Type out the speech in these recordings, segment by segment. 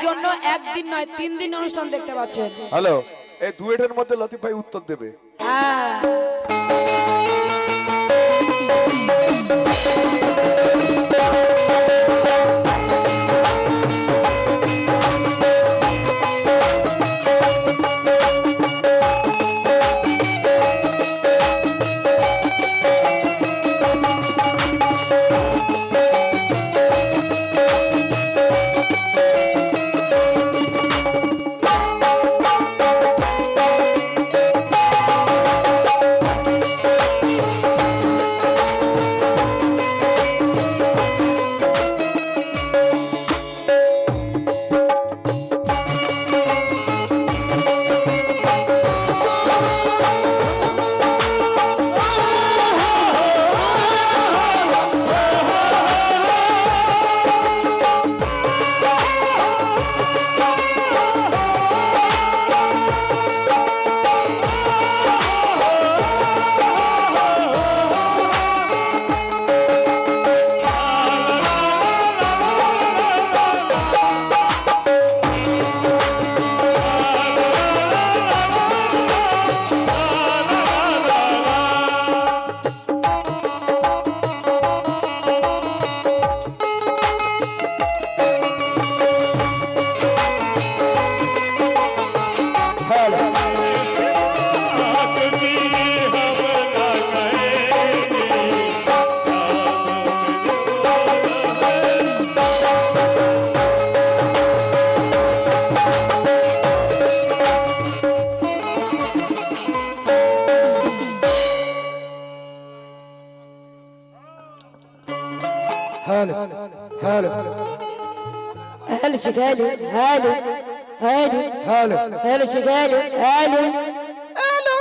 জন্য একদিন নয় 3 দিন অনুষ্ঠান দেখতে পাচ্ছেন। হ্যালো, এই ডুয়েটের মধ্যে লতিফ ভাই উত্তর দেবে। হ্যাঁ हेलो हेलो हेलो शिकायत हेलो हेलो हेलो हेलो शिकायत हेलो हेलो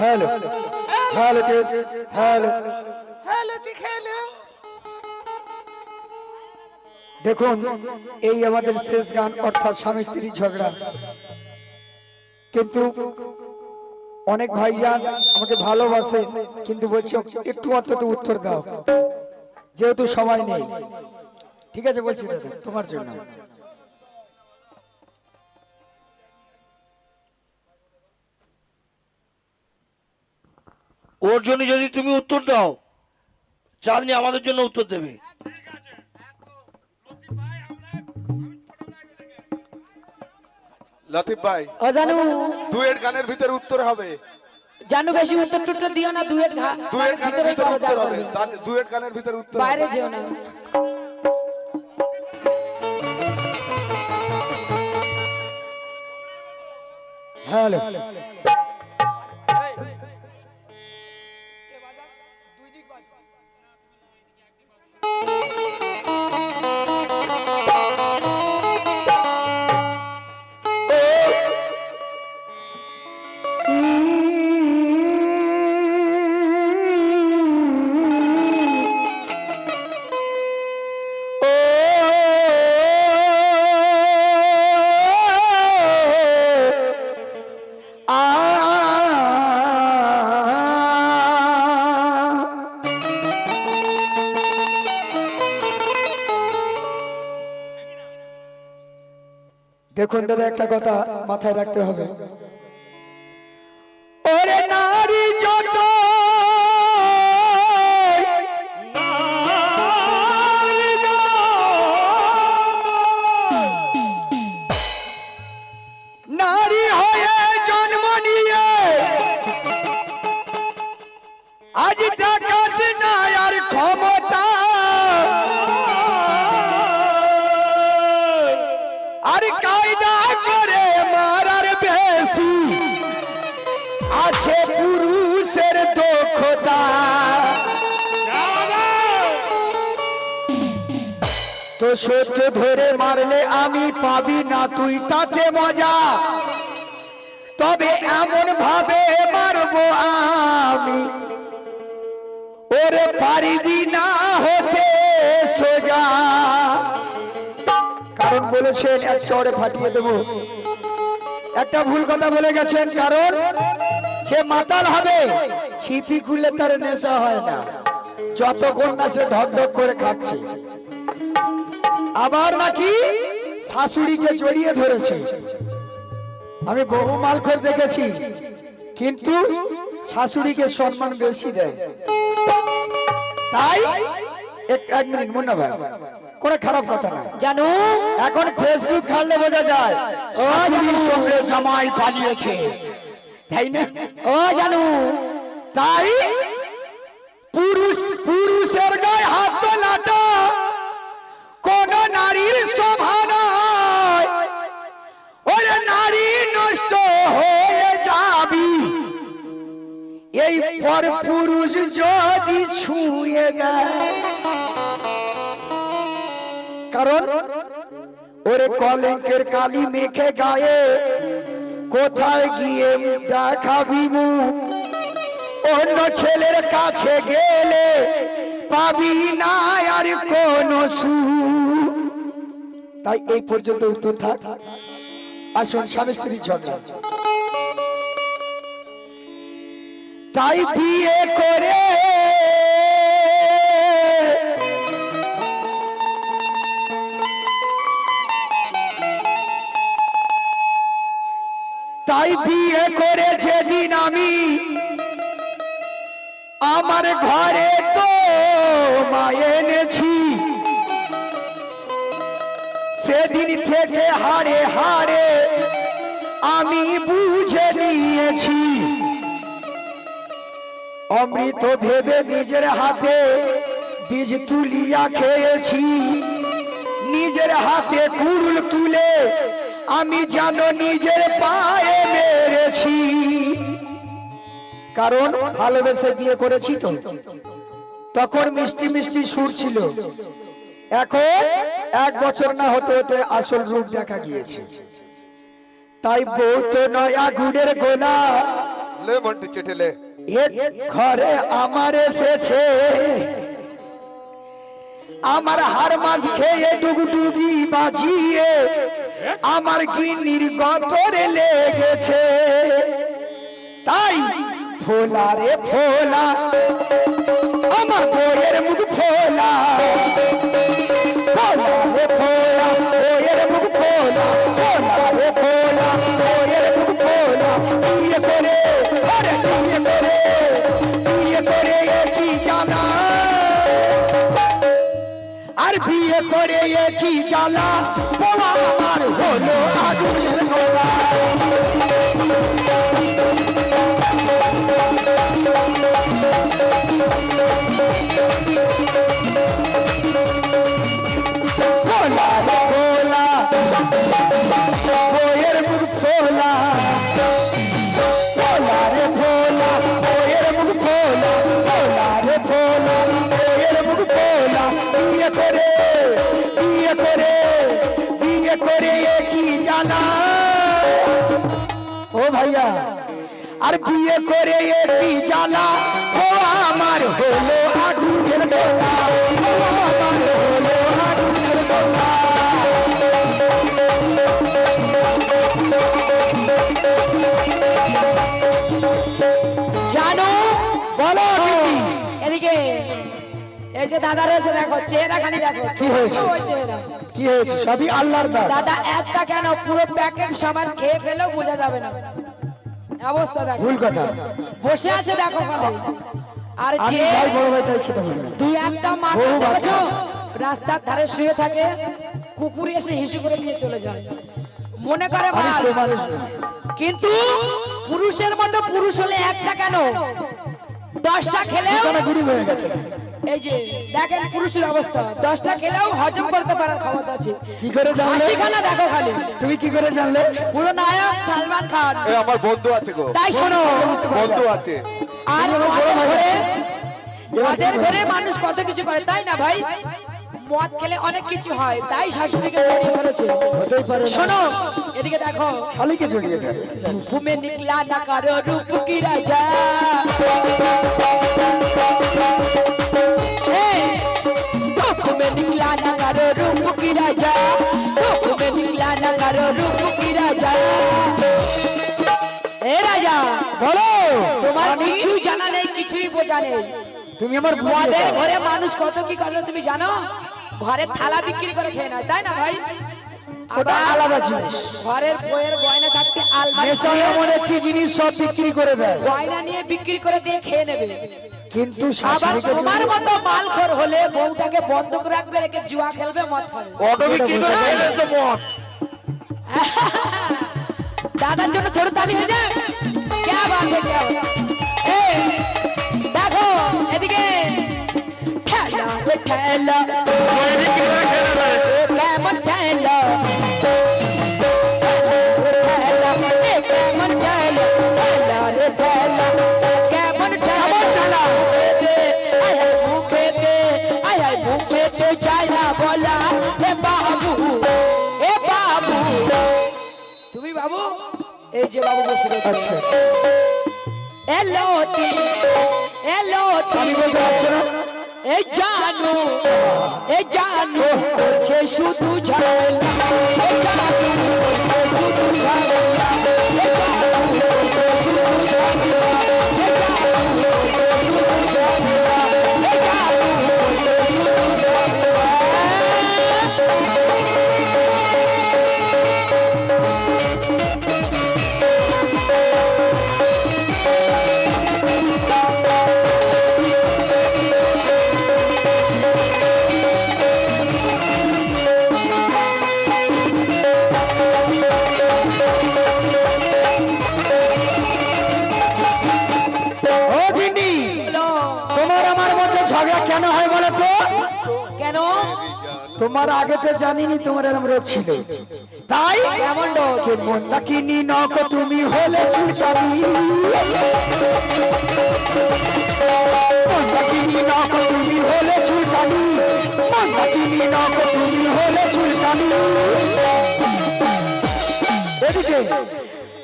हेलो हेलो टेस हेलो हेलो जी हेलो দেখুন এই আমাদের শেষ গান অর্থাৎ স্বামী স্ত্রী ঝগড়া কিন্তু অনেক ভাইজান আমাকে ভালোবাসে কিন্তু বলছে একটু অন্তত উত্তর দাও যেহেতু সময় নেই ঠিক আছে বলছি দাদা তোমার জন্য ওর জন্য যদি তুমি উত্তর দাও চাঁদনি আমাদের জন্য উত্তর দেবে লতিফ ভাই ও জানু ডুয়েট গানের ভিতরে উত্তর হবে। জানু বেশি উত্তর টুত্তর দিও না ডুয়েট গানের ভিতরে ভিতরে করো যা উত্তর হবে। করবে। ডুয়েট গানের ভিতরে উত্তর বাইরে হবে। যেও না हेलो দেখুন দাদা একটা কথা মাথায় রাখতে হবে ওরে নারী যত নারী হয়ে জন্ম নিয়ে আজ দেখাস না আর ক্ষমতা আর কায়দা করে মারার বেশি আছে পুরুষের দক্ষতা তো সত্য ধরে মারলে আমি পাবি না তুই তাতে মজা তবে এমন ভাবে মারবো আমি ওরে পারবি না হতে সোজা কারণ বলেছেন এক চড়ে ফাটিয়ে দেব একটা ভুল কথা বলে গেছেন কারণ যে মাতাল হবে ছিপি খুলে তার নেশা হয় না, যতক্ষণ না সে ঢক ঢক করে খাচ্ছে। আবার নাকি শাশুড়িকে জড়িয়ে ধরেছে। আমি বহু মালখোর দেখেছি, কিন্তু শাশুড়িকে সম্মান বেশি দেয়। তাই এক মিনিট মুন্না ভাই, কোনো খারাপ কথা না। জানো এখন ফেসবুক ঘাটলে বোঝা যায় শাশুড়ির সঙ্গে জামাই পালিয়েছে, তাই না? ও জানো তাই পুরুষের গায়ে হাত তোলাটা কোন নারীর শোভা নয়। ওরে নারী নষ্ট হয়ে যাবি এই পর পুরুষ যদি ছুঁয়ে দেয়। কারণ ওরে কলঙ্কের কালি মেখে গায়ে কোথায় গিয়ে দেখাবি মুখ, অন্য ছেলের কাছে গেলে পাবি না আর কোন সুখ। তাই এই পর্যন্ত উত্তর থাক। আসুন স্বামী স্ত্রী ঝগড়া। তাই বিয়ে করে যেদিন আমি আমার ঘরে তো মায়ে এনেছি, সেদিন থেকে হাড়ে হাড়ে আমি বুঝে নিয়েছি। অমৃত ভেবে নিজের হাতে বীজ তুলিয়া খেয়েছি, নিজের হাতে কুড়ুল তুলে আমি জানো নিজের পায়ে মেরেছি। কারণ ভালোবেসে বিয়ে করেছি তো, তখন মিষ্টি মিষ্টি সুর ছিল। এখন 1 বছর না হতে হতে আসল রূপ দেখা গিয়েছে। তাই বউ তো নয় আগুনের গোলা, লে মন্টি চেটেলে ঘরে আমার এসেছে, আমার হার মাছ খেয়ে ডুগডুগি বাজিয়ে আমার গিন্নির গতরে লেগেছে। তাই ফোলা রে ফোলা আমার বইয়ের মুখ ফোলা, ফোলা রে ফোলা বইয়ের মুখ ফোলা, ফোলা রে ফোলা বইয়ের মুখ ফোলা। বিয়ে করে আরে বিয়ে করে কি জানা, আর বিয়ে করে কি জ্বালা, পোলা আমার হলো আগুনের গোলা। পোলা রে পোলা বইয়ের মুখ ফোলা, পোলা রে পোলা বইয়ের মুখ ফোলা, পোলা রে পোলা বইয়ের মুখ ফোলা। বিয়ে করে কি জানা ও ভাইয়া, আর বিয়ে করে কি জ্বালা, ও আমার হলো আগুনের গোলা, ও আমার হলো আগুনের গোলা। জানো বলো দিদি, এদিকে এই যে দাদা রয়েছে দেখো, চেহারা খালি দেখো কি হয়েছে? চেহারা কি হয়েছে? সবই আল্লাহর দান। দাদা একটা কেন পুরো প্যাকেট সামান খেয়ে ফেলেও বোঝা যাবে না অবস্থা দেখো। ভুল কথা, বসে আছে দেখো খালি। আর আমি যে ভাই বড় ভাই তাই খেতে পারি না। দুই একটা মা বহু বাচ্চা দেখেছো আছে। রাস্তার ধারে শুয়ে থাকে, কুকুর এসে হিসু করে নিয়ে চলে যায়, মনে করে আমি মাল। সে মানুষ না। কিন্তু পুরুষের মতো পুরুষ হলে একটা কেন 10টা খেলেও, বিছানা গুড়ি হয়ে গেছে। এই যে দেখেন পুরুষের অবস্থা, 10টা খেলেও হজম করতে পারার ক্ষমতা আছে। কি করে জানলে? হাসি খানা দেখো খালি, তুমি কি করে জানলে? পুরো নায়ক সালমান খান। এ আমার বন্ধু আছে গো, তাই শোনো, বন্ধু আছে। আর মদের ঘরে মানুষ কত কিছু করে, তাই না ভাই? মদ খেলে অনেক কিছু হয়, তাই শাশুড়িকে জড়িয়ে ফেলেছে। হতেই পারে না। শোনো এদিকে দেখো, শালিকে জড়িয়ে ধরে। ঘুমে নিকলা না কারো রূপ কি রাজা, ঘুমে নিকলা না কারো রূপ কি রাজা, ঘুমে নিকলা না কারো রূপ কি রাজা। এ রাজা বলো, তোমার কিছু জানা নেই কি জানে। তুমি আমার বুঝিয়ে ওদের দাও। ঘরে মানুষ কত কি করে তুমি জানো? ঘরে থালা বিক্রি করে খেয়ে নেয়, তাই না ভাই? ওটা আবার আলাদা জিনিস। ঘরের বইয়ের গয়না থাকতে আলমারি নেশা খুলে এমন একটি জিনিস সব বিক্রি করে দেয়, গয়না নিয়ে বিক্রি করে দিয়ে খেয়ে নেবে। কিন্তু আবার শাশুড়িকে তোমার যদি- মতো মালখোর হলে বউটাকে বন্ধ করে রাখবে, রেখে জুয়া খেলবে, মদ খাবে। অটো বিক্রি করে খেলে তো মদ। দাদার জন্য ছোট তালি হয়ে যায়। क्या बात है, क्या बात है। ए, দেখো এদিকে ঠেলা রে ঠেলা, কেমন ঠেলা, ঠেলা, এ কেমন ঠেলা, ঠেলা রে ঠেলা, কেমন ঠেলা, আয় হায় বুকেতে, আয় হায় বুকেতে যায় না বলা, এ বাবু, এ বাবু। তুমি বাবু? এই যে বাবু বসে রয়েছে। আচ্ছা, এলোতি, এলোতি, আমি বলতে পারছো না? এই জানু, এই জানু করছে শুধু ঝামেলা, এই জানু করছে শুধু ঝামেলা, এই জানু করছে শুধু ঝামেলা, এই জানু করছে শুধু ঝামেলা, এই জানু করছে শুধু ঝামেলা। ও গিন্নি, বলো, তোমার আমার মধ্যে ঝগড়া কেন হয় বলো তো? কেন? তোমার আগে তো জানিনি তোমার এরকম রোগ ছিল, তাই কেমন ডোক? কে মনটা কিনি নক তুমি হলে চুলকানি, মনটা কিনি নক তুমি হলে চুলকানি, মনটা কিনি নক তুমি হলে চুলকানি। এদিকে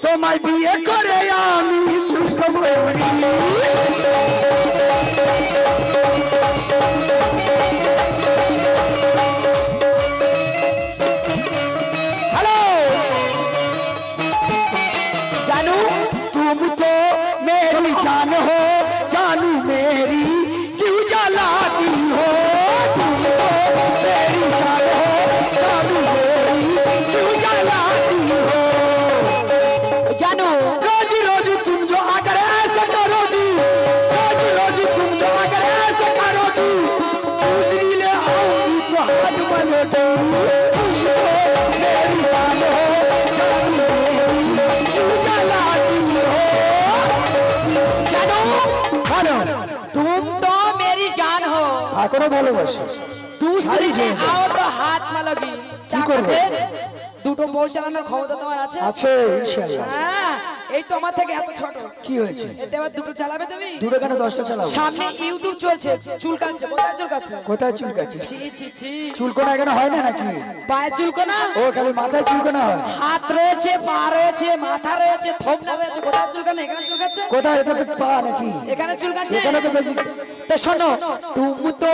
তোমায় বিয়ে করে আমি সুস্থ মরি, हेलो जानू, तुम तो मेरी जान हो, जानू मेरी क्यों जलाती हो, तुम तो मेरी जान हो, जानू मेरी क्यों जलाती हो, জানো रोज रोज तुम जो अगर ऐसा करोगी, रोज रोज तुम जो अगर ऐसा करोगी, दूसरी ले आऊंगी तो हाथ मलोटी, तुम तो मेरी जान हो, जानू मेरी क्यों जलाती हो, জানো हेलो तुम तो मेरी जान हो, এখনো ভালোবাসো, दूसरी सारी ने चीजें। आओ तो हाथ মালগি। কি করবে? দুটো বউ চালানোর ক্ষমতা তোমার আছে? আছে ইনশাআল্লাহ। হ্যাঁ, এই তোমার থেকে এত ছোট, কি হয়েছে? এতে আবার দুটো চালাবে তুমি? দুটো কেন 10টা চালাবো? সামনে ইউটিউব চলছে, চুলকাচ্ছে, কোথায় চুলকাচ্ছে? কোথায় চুলকাচ্ছিস? ছি ছি ছি, চুলকোনা এখানে হয় না নাকি? পায়ে চুলকোনা? ও খালি মাথায় চুলকোনা হয়? হাত রয়েছে, পা রয়েছে, মাথা রয়েছে, থোবনা রয়েছে, কোথায় চুলকানো? এখানে চুলকাচ্ছে? কোথায়? এটা তো পা নাকি? এখানে চুলকাচ্ছে? এখানে তো বেশি। तो सुनो, तुम तो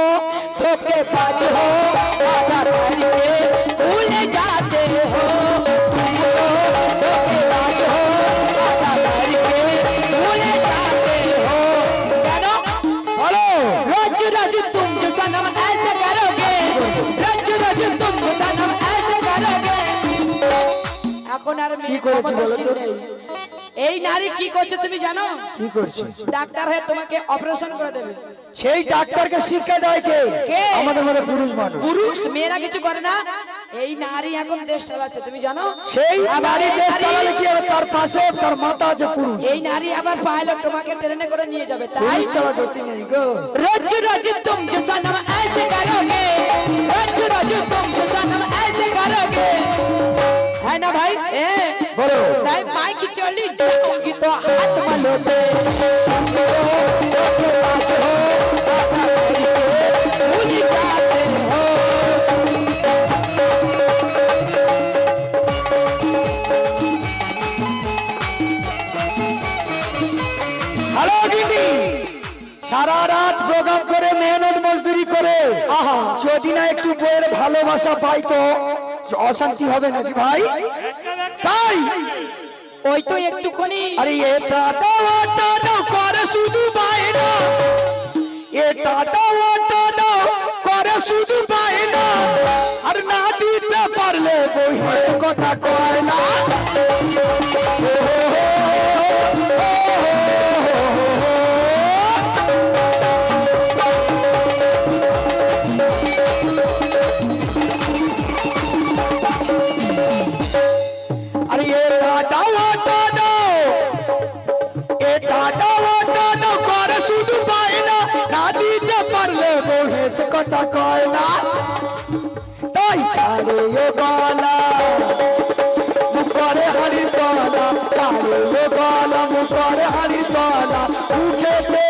धोखेबाज हो, वादा करके भूल जाते हो, तुम तो धोखेबाज हो, वादा करके भूल जाते हो, जानो? বলো रोज रोज तुम जो सनम ऐसे करोगे, रोज रोज तुम जो सनम ऐसे करोगे। এখন আর কি করেছি বলো তো? এই নারী কি করছে তুমি জানো? কি করছে? ডাক্তার হয়ে তোমাকে অপারেশন করে দেবে। সেই ডাক্তারকে শিক্ষা দেয় কে? কে? আমাদের মধ্যে পুরুষ মানুষ। পুরুষ, মেয়েরা কিছু করে না। এই নারী এখন দেশ চালাচ্ছে, তুমি জানো? সেই আবার নারী এই দেশ নারী- চালালে কি হবে? তার পাশে তার মাথা আছে পুরুষ। এই নারী আবার পাইলট, তোমাকে ট্রেনে করে নিয়ে যাবে, তাই পুরুষ চালা গতি নেই গো। रोज रोज तुम जो सनम ऐसे करोगे, रोज रोज तुम जो सनम ऐसे करोगे, है ना भाई? ए বলো नहीं माई की चोली जाऊंगी तो हाथ मलोटे, भूल जाते हो। হ্যালো দিদি, সারা রাত প্রোগ্রাম করে মেহনত মজদুরি করে যদি না একটু বইয়ের ভালোবাসা পাই তো অশান্তি হবে নাকি ভাই? তাই ওই তো একটুখানি আরে এটা দাও ওটা দাও করে শুধু বায়না, এটা দাও ওটা দাও করে শুধু বায়না, আর না দিতে পারলে বইয়ের কথা কয় না। আরে এটা দাও ওটা দাও, এটা দাও ওটা দাও করে শুধু বায়না, না দিতে পারলে বইয়ের কথা কয় না। তাই ছাড়ে ও গলা মুখরে হাড়ি তলা, ছাড়ে ও গলা মুখরে হাড়ি তলা, মুখেতে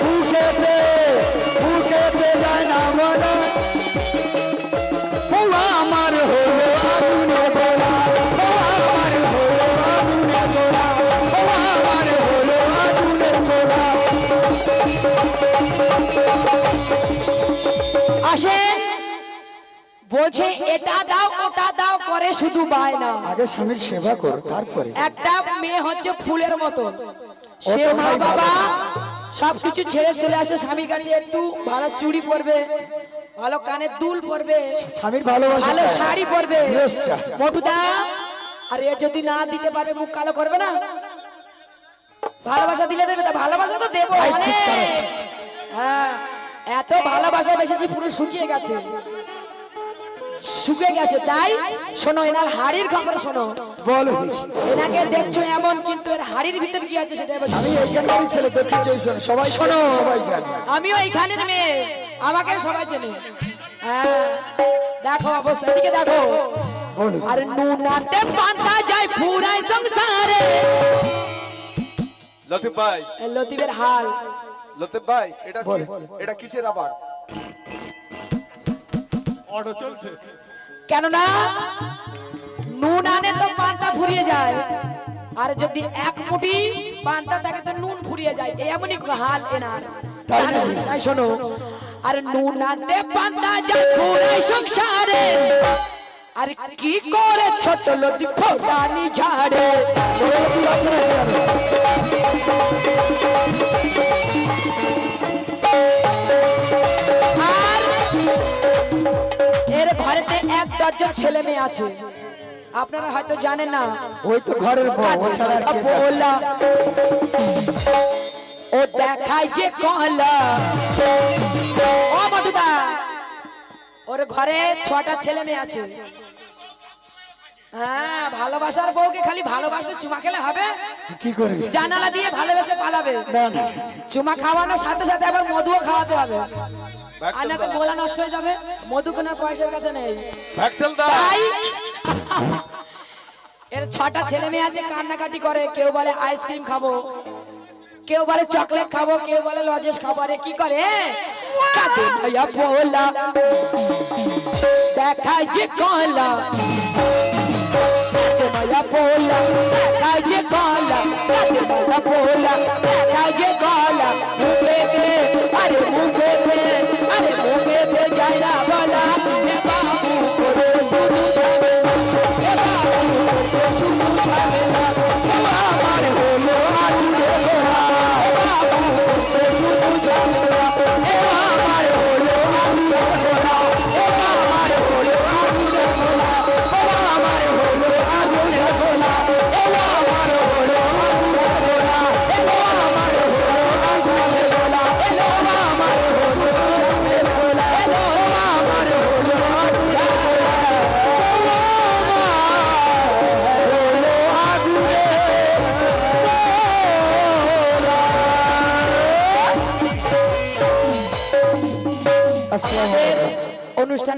মুখেতে মুখেতে যায় না বলা, ও আমার হলো আগুনে বলা, ও আমার হলো আগুনে বলা, ও আমার হলো আগুনে বলা। আসে বলছে এটা দাও ওটা দাও করে শুধু বায়না। আগে স্বামীর সেবা কর, তারপরে একটা মেয়ে হচ্ছে ফুলের মতো, সে মা বাবা সবকিছু ছেড়ে চলে আসে স্বামীর কাছে, একটু ভালো চুড়ি পরবে, ভালো কানের দুল পরবে, স্বামীর ভালোবাসা ভালো চায়। শাড়ি পরবে। ড্রেস চায়। মোটুদা আর এ যদি না দিতে পারবে মুখ কালো করবে না, ভালোবাসা দিলে দেবে, তা ভালোবাসা তো দেবো তাই ঠিক অনেক। তাই। হ্যাঁ এত ভালোবাসা বেশি পুরো শুকিয়ে গেছে, শুকিয়ে গেছে। তাই শোনো এনার হাড়ির খবর শোনো, বলো দেখি। এনাকে দেখছো এমন কিন্তু এর হাড়ির ভিতর কি আছে সেটা বলছি। আমি এইখানকারই ছেলে, দেখেছি সবাই শোনো সবাই জানে। আমিও এইখানের মেয়ে, আমাকে সবাই চেনে। হ্যাঁ দেখো অবস্থা, এদিকে দেখো। বলো। আর নুনাতে পান্তা যায় পুরাই সংসারে, লতিফ ভাই, এ লতিফের হাল। লতিফ ভাই, এটা কি? বল। এটা কিসের আবার? কেননা নুন আনে তো পান্তা ফুরিয়ে যায়, আর যদি এক মুঠি পান্তা থাকে তো নুন ফুরিয়ে যায়, এমনই হাল এনার। তাই শোনো, আর নুন আনতে পান্তা যায় পুরাই সংসারে, আর কি করে ছোট লতি ফোটানি ঝাড়ে। আর এর ঘরেতে 1 ডজন ছেলে মেয়ে আছে, আপনারা হয়তো জানেন না। ওই তো ঘরের বউ, ও ছাড়া আর কে জানে? বলা ও দেখায় যে কলা, ও মটুদা ওর ঘরে 6টা ছেলে মেয়ে আছে। হ্যাঁ ভালোবাসার বউকে খালি ভালোবাসলে চুমা খেলে হবে? কি করে? জানালা দিয়ে ভালোবেসে পালাবে না না, চুমা খাওয়ানোর সাথে সাথে আবার মধুও খাওয়াতে হবে, আর ভ্যাকসেল না তো দাও, গোলা নষ্ট হয়ে যাবে, মধু কেনার পয়সার কাছে নেই। ভ্যাকসেল দাও। তাই এর 6টা ছেলে মেয়ে আছে, কান্নাকাটি করে, কেউ বলে আইসক্রিম খাবো, কেউ বলে চকলেট খাবো, কেউ বলে লজেস খাবো। আরে কি করে কাঁদে ভাইয়া বলা দেখায় যে কলা, কাঁদে ভাইয়া বলা দেখায় যে কলা, কাঁদে ভাইয়া বলা দেখায় যে কলা, মুখে দে আরে মুখে দে, আরে মুখে দে যায় না বলা, এ বাবু করছে শুধু ঝামেলা, এ বাবু করছে শুধু ঝামেলা, এ আমার হলো আগুনে গোলা, এ বাবু করছে শুধু ঝামেলা, এ আমার হলো আগুনে গোলা, এ আমার হলো আগুনে গোলা, ও আমার হলো আগুনে গোলা, এ আমার হলো আগুনে গোলা, এ আমার হলো আগুনে গোলা, এ আমার হলো আগুনে গোলা, এ আমার হলো আগুনে আসসালামু আলাইকুম। অনুষ্ঠান